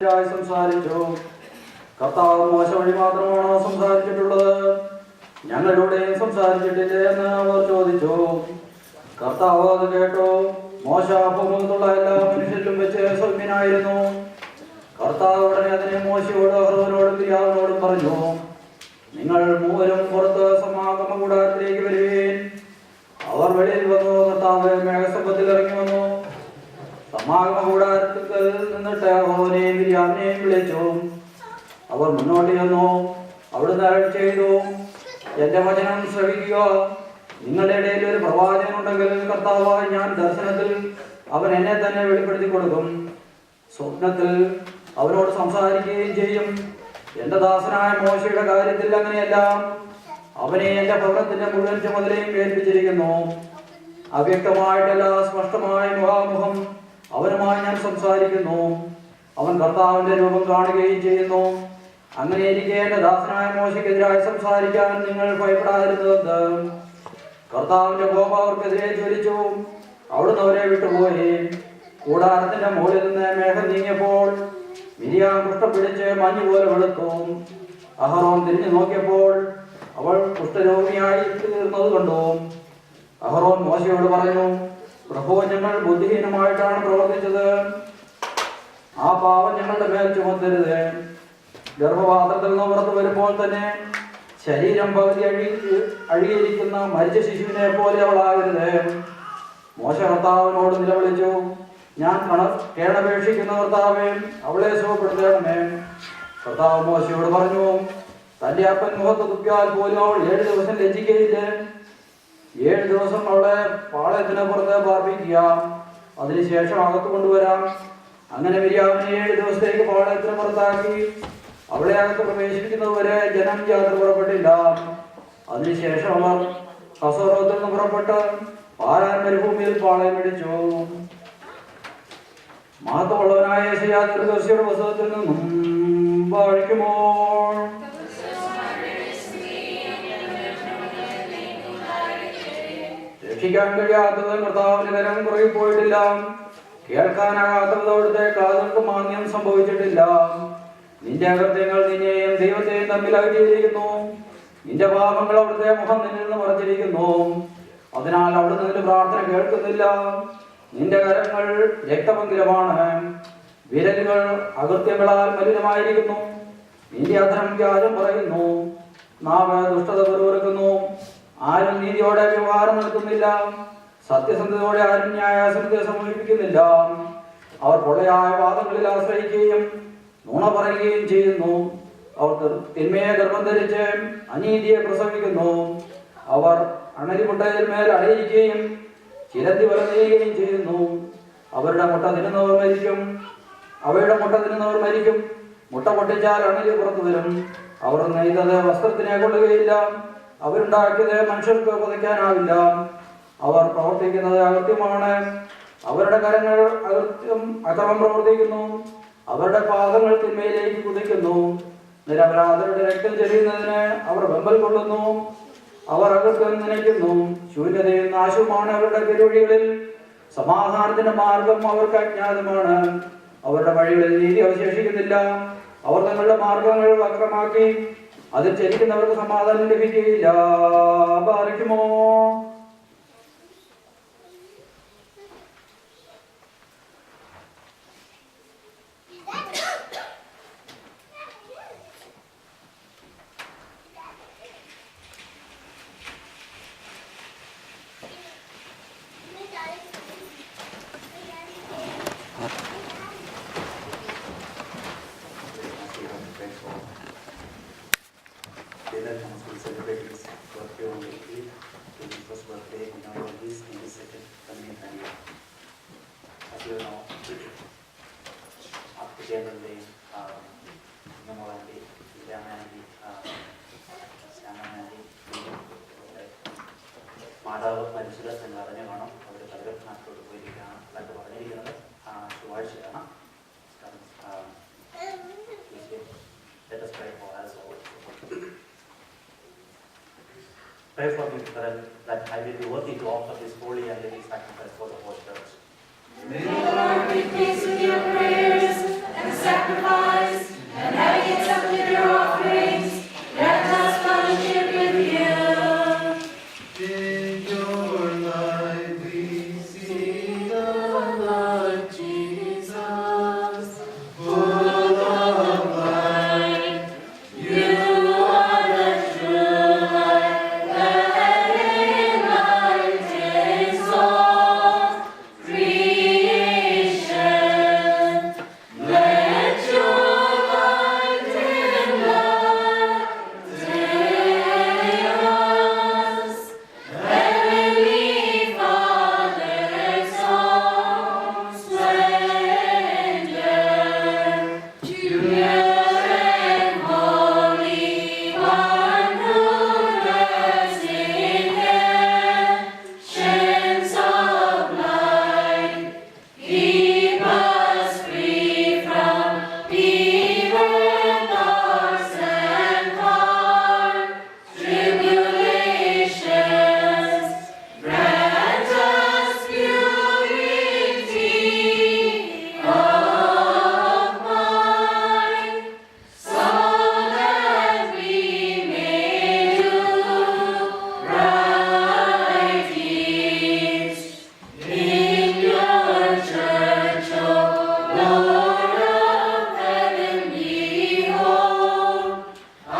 സംസാരിച്ചു. കർത്താവ് മോശ വഴി മാത്രമാണോ സംസാരിച്ചിട്ടുള്ളത്? ഞങ്ങളിലൂടെയും സംസാരിച്ചിട്ടില്ലേ എന്ന് അവർ ചോദിച്ചു. കർത്താവ് അത് കേട്ടു. മോശ ഭൂമുഖത്തുള്ള എല്ലാ മനുഷ്യരിലും വെച്ച് സൗമ്യനായിരുന്നു. കർത്താവ് ഉടനെ അതിനെ മോശയോടും അഹ്റോനോടും മിര്യാമിനോടും പറഞ്ഞു, നിങ്ങൾ മൂവരും പുറത്ത് സമാഗമ കൂടാരത്തിലേക്ക് വരുവീൻ. അവർ വെളിയിൽ വന്നു. കർത്താവ് മേഘസ്തംഭത്തിൽ ഇറങ്ങി വന്നു. സമാഗമ കൂടാരത്തിൽ നിന്നിട്ട് അഹ്റോനെയും മിര്യാമിനെയും വിളിച്ചു. അവർ മുന്നോട്ട് ചെന്നു. അവിടുന്ന് അരുളി ചെയ്തു, എന്റെ വചനം ശ്രവിക്കുക. നിങ്ങളുടെ ഇടയിൽ ഒരു പ്രവാചകൻ ഉണ്ടെങ്കിൽ കർത്താവായ ഞാൻ ദർശനത്തിൽ അവൻ എന്നെ തന്നെ വെളിപ്പെടുത്തി കൊടുക്കും. സ്വപ്നത്തിൽ അവനോട് സംസാരിക്കുകയും ചെയ്യും. എന്റെ ദാസനായ മോശയുടെ കാര്യത്തിൽ അങ്ങനെയല്ല. അവനെ എന്റെ ഭവനത്തിന്റെ മുഴുവൻ ചുമതലയും ഏൽപ്പിച്ചിരിക്കുന്നു. അവ്യക്തമായിട്ടല്ല, സ്പഷ്ടമായ മുഖാമുഖം അവനുമായി ഞാൻ സംസാരിക്കുന്നു. അവൻ കർത്താവിന്റെ രൂപം കാണുകയും ചെയ്യുന്നു. അങ്ങനെ ഇരിക്കെ എന്റെ ദാസനായ മോശയ്ക്കെതിരായി സംസാരിക്കാൻ നിങ്ങൾ ഭയപ്പെടാതിരുന്നത്. കർത്താവിന്റെ കോപം അവർക്കെതിരെ ജ്വലിച്ചു. അവിടുന്ന് അവരെ വിട്ടുപോയി. കൂടാരത്തിന്റെ മുകളിൽ നിന്ന് മേഘം നീങ്ങിയപ്പോൾ മിര്യാം കുഷ്ഠം പിടിച്ച് മഞ്ഞ് പോലെ വെളുത്തു. അഹ്റോൻ തിരിഞ്ഞു നോക്കിയപ്പോൾ അവൾ കുഷ്ഠരോഗിയായി തീർന്നത് കണ്ടു. അഹ്റോൻ മോശയോട് പറഞ്ഞു, പ്രഭു, ഞങ്ങൾ ബുദ്ധിഹീനമായിട്ടാണ് പ്രവർത്തിച്ചത്. ആ പാവം ഞങ്ങളുടെ മേൽ ചുമത്തരുത്. ഗർഭപാത്രത്തിൽ നിന്ന് പുറത്ത് വരുമ്പോൾ തന്നെ ശരീരം പകുതി അഴിയിരിക്കുന്ന മരിച്ച ശിശുവിനെ പോലെ അവളാകരുത്. മോശ കർത്താവിനോട് നിലവിളിച്ചു, ഞാൻ കേണപേക്ഷിക്കുന്ന കർത്താവേ, അവളെ സുഖപ്പെടുത്തണമേ. കർത്താവ് മോശയോട് പറഞ്ഞു, തന്റെ അപ്പൻ മുഖത്ത് തുപ്പിയാൽ പോലും അവൾ 7 ദിവസം ലജ്ജിക്കയില്ലേ? 7 ദിവസം അവളെ പാളയത്തിന് പുറത്ത് പാർപ്പിക്കുക, അതിനുശേഷം അകത്ത് കൊണ്ടുവരാം. അങ്ങനെ മിര്യാമിനെ 7 ദിവസത്തേക്ക് പാളയത്തിന് പുറത്താക്കി അവളെ അകത്ത് പ്രവേശിപ്പിക്കുന്നതുവരെ ജനം യാത്ര പുറപ്പെട്ടില്ല. അതിനുശേഷം അവർ ഹസോറോത്തിൽ നിന്ന് പുറപ്പെട്ട് പാരാൻ മരുഭൂമിയിൽ പാളയം പിടിച്ചു. മഹത്വമുള്ളവനായ യെശയ്യാ ദീർഘദർശിയുടെ പുസ്തകത്തിൽ നിന്നും വായിക്കുമ്പോൾ, രക്ഷിക്കാൻ കഴിയാത്തത് കർത്താവിന്റെ കരം കുറയിൽ പോയിട്ടില്ല. കേൾക്കാനാകാത്തത് അവിടുത്തെ കാതുകൾക്ക് മാന്യം സംഭവിച്ചിട്ടില്ല. നിന്റെ അകൃത്യങ്ങൾ നിന്നെയും ദൈവത്തെയും തമ്മിൽ അകറ്റിയിരിക്കുന്നു. നിന്റെ പാപങ്ങൾ അവിടുത്തെ മുഖം നിന്നിൽ നിന്ന് മറച്ചിരിക്കുന്നു. അതിനാൽ അവിടുന്ന് നിന്റെ പ്രാർത്ഥന കേൾക്കുന്നില്ല. നിന്റെ കരങ്ങൾ രക്തപങ്കിലമാണ്, വിരലുകൾ അകൃത്യങ്ങളാൽ മലിനമായിരിക്കുന്നു. നിന്റെ അധരം വ്യാജം പറയുന്നു, നാവ് ദുഷ്ടത പിറുപിറുക്കുന്നു. ആരും നീതിയോടെ വ്യവഹാരം നടത്തുന്നില്ല. സത്യസന്ധതയോടെ ആരും ന്യായാസനത്തെ സമീപിക്കുന്നില്ല. അവർ പൊള്ളയായ വാദങ്ങളിൽ ആശ്രയിക്കുകയും നുണ പറയുകയും ചെയ്യുന്നു. അവർ തിന്മയെ ഗർഭം ധരിച്ച് അനീതിയെ പ്രസവിക്കുന്നു. അവർ അണലിമുട്ടയിൽ മേൽ അടയിരിക്കുകയും ചിരന്തി വലയുകയും ചെയ്യുന്നു. അവരുടെ മുട്ട തിന്നുന്നവർ മരിക്കും. അവയുടെ മുട്ട തിന്നുന്നവർ മരിക്കും. മുട്ട പൊട്ടിച്ചാൽ അണലി പുറത്തു വരും. അവർ നെയ്തത് വസ്ത്രത്തിനെ കൊള്ളുകയില്ല. അവരുണ്ടാക്കിയത് മനുഷ്യർക്ക് പുതയ്ക്കാനാവില്ല. അവർ പ്രവർത്തിക്കുന്നത് അകൃത്യമാണ്. അവരുടെ കരങ്ങൾ അക്രമം പ്രവർത്തിക്കുന്നു. അവരുടെ പാദങ്ങൾ തിന്മയിലേക്ക് കുതിക്കുന്നു. നിരപരാധരുടെ രക്തം ചെരിയുന്നതിന് അവർ വെമ്പൽ കൊള്ളുന്നു. അവർ അകൃത്യം നനയ്ക്കുന്നു. ശൂന്യതയും നാശവുമാണ് അവരുടെ പെരുവഴികളിൽ. സമാധാനത്തിന്റെ മാർഗം അവർക്ക് അജ്ഞാതമാണ്. അവരുടെ വഴികളിൽ നീതി അവശേഷിക്കുന്നില്ല. അവർ തങ്ങളുടെ മാർഗങ്ങൾ വക്രമാക്കി അതിൽ ചരിക്കുന്നവർക്ക് സമാധാനം ലഭിക്കുകയില്ല. പാലിക്കുമോ? മാതാവ് മരിച്ചത് നിങ്ങൾ അറിഞ്ഞു കാണും. അവർ പലരും നാട്ടിലോട്ട് പോയിരിക്കുകയാണ്. അതൊക്കെ പറഞ്ഞിരിക്കുന്നത് ചൊവ്വാഴ്ചയാണ്. Let us pray for us all. Pray for me, Father, that I will be worthy to offer this holy and living sacrifice for the whole church. May the Lord be pleased with your prayers and sacrifice, and having accepted your offerings, grant us fellowship with you. In your light we see the Lord Jesus, full of light. You are the true light that enlightens all creation. Let your light enlighten us. Heavenly Father's own splendor, pure and holy one who dwells in mansions of light, keep us free from evil thoughts and hard tribulations. Grant us purity of mind, so that we may do right deeds in your church, O Lord of heavenly hope. I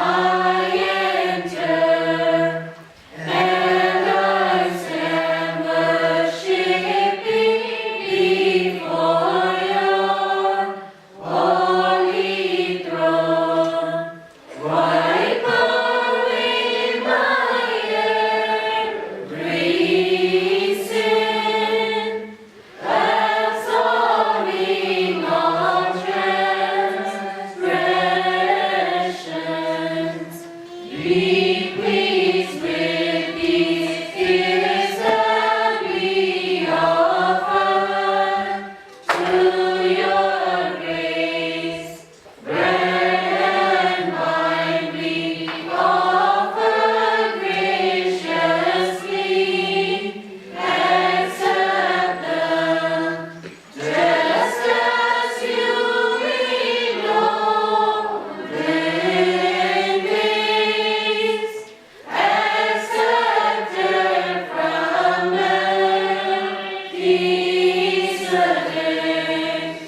enter, and I stand worshiping before your holy throne. Wipe away my every sin, absolving all transgressions. Be pleased with these gifts that we offer to your grace. Bread and wine we offer graciously. Accept them, just as you reload in days, accepted from Melchizedek.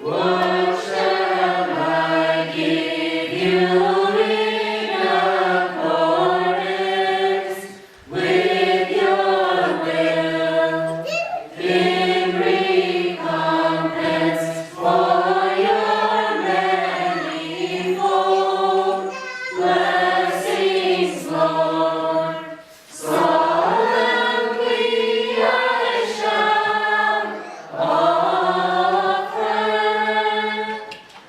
What shall I give you in accordance with your will, in recompense for your manifold blessings, Lord? Solemnly I shall offer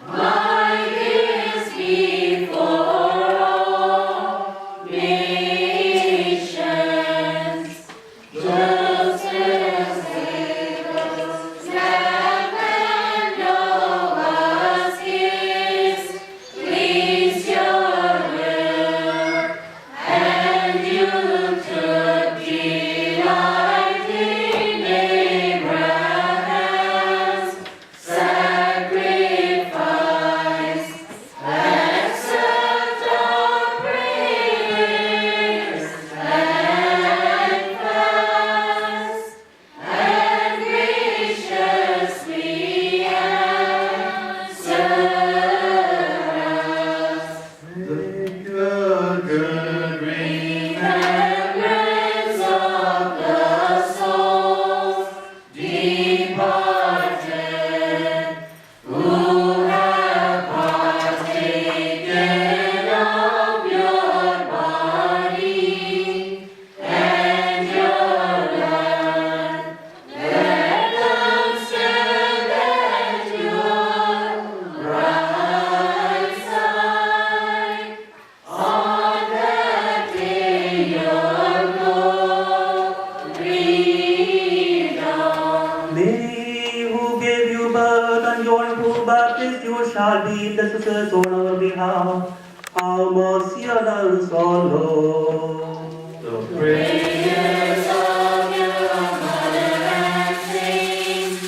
my gifts before all nations. Joseph, Zach, and Noah's gifts please your will, and you took delight in Abraham's sacrifice. Accept our prayers and fast, and graciously answer us. Make a good Remembrance of the souls departed, who have partaken of your body and your blood. Let them stand at your right side on that day your glory dawn. They who gave you birth and your who baptized you shall be intercessors on our behalf. Have mercy on us, O Lord. the praise Prayers of your mother and saints,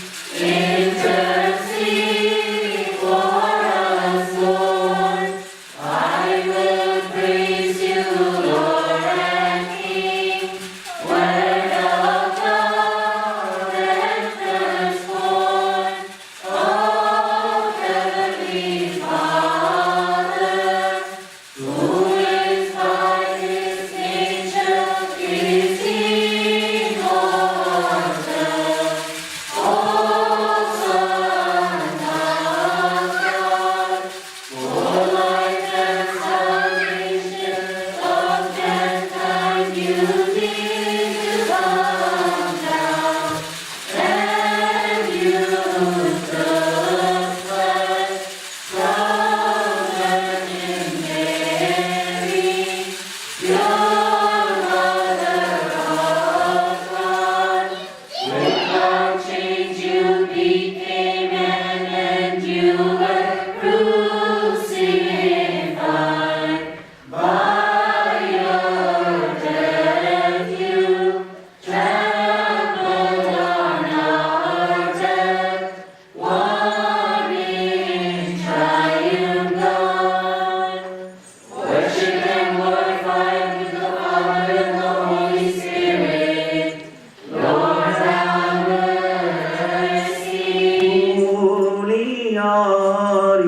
intercede for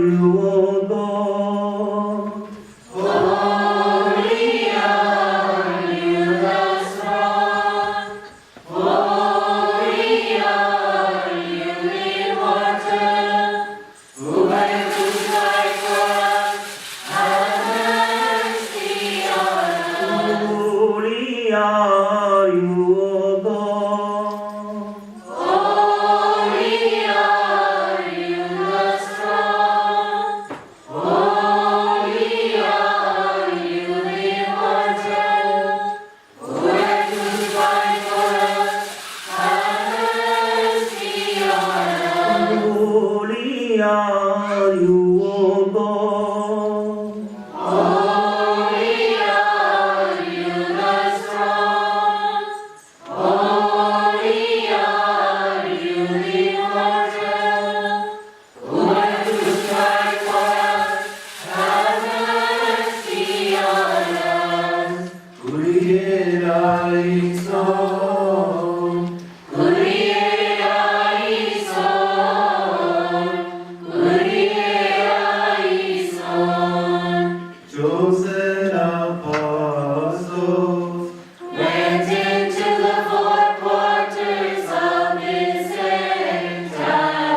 you, O God. Holy are you, the strong. Holy are you, immortal. Who by whose life for us have mercy on us. Holy are you, O God. Holy are you, the strong. Holy are you, immortal. Who by whose life for us have mercy on us. Holy are you, O God. Holy are you, the strong. Holy are you, immortal. Who by whose life for us have mercy on us. Kyrie eleison. Kyrie eleison. Kyrie eleison. Chosen apostles, Went into the four quarters of this entire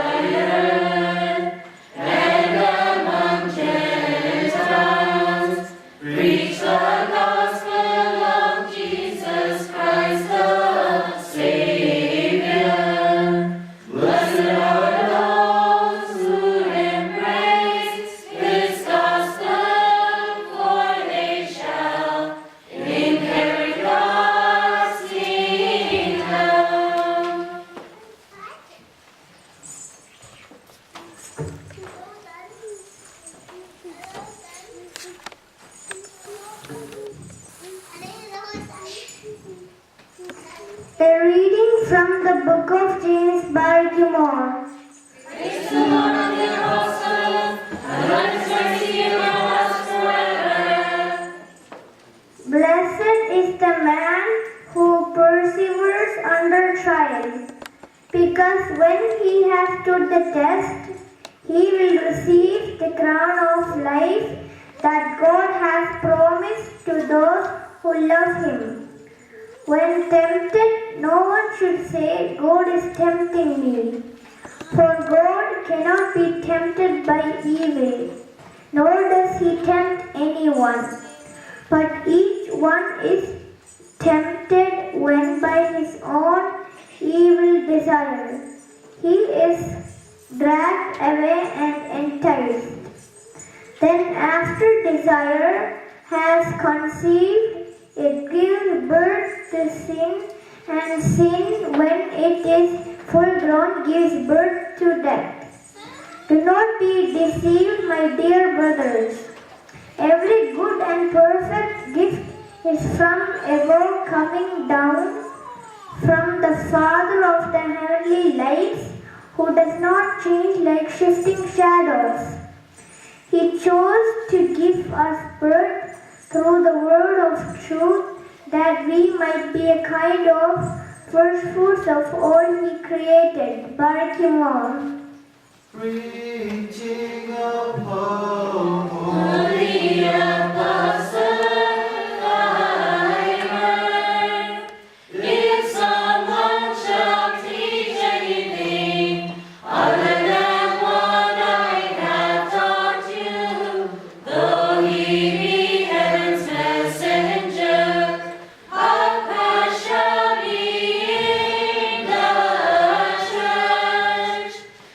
earth, and among Gentiles preached the gospel of Jesus Christ the Savior. Blessed are those who embrace this gospel, for they shall inherit God's kingdom. A reading from the book of James by Gilmore. Praise the Lord of the apostles, and let his mercy last forever. Blessed is the man who perseveres under trial, because when he has stood the test, he will receive the crown of life that God has promised to those who love him. When tempted, no one should say, God is tempting me. For God cannot be tempted by evil, nor does he tempt anyone. But each one is tempted when by his own evil desire he is dragged away and enticed. Then after desire has conceived, it gives birth to sin, and sin, when it is full grown, gives birth to death. Do not be deceived, my dear brothers. Every good and perfect gift is from above, coming down from the Father of the heavenly lights, who does not change like shifting shadows. He chose to give us birth through the word of truth, that we might be a kind of first fruits of all he created. Barak him all. preaching upon Holy apostle, I heard, if someone shall teach anything other than what I have taught you, though he be heaven's messenger, of Christ shall be in the church.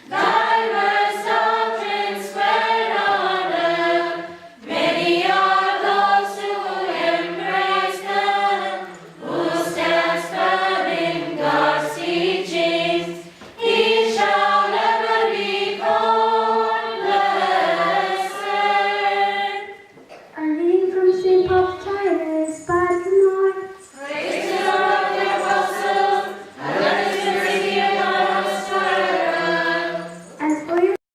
Diverse doctrines spread on earth, many are those who embrace them, who stands firm in God's teachings. He shall never be called blessed. A reading from St. Paul's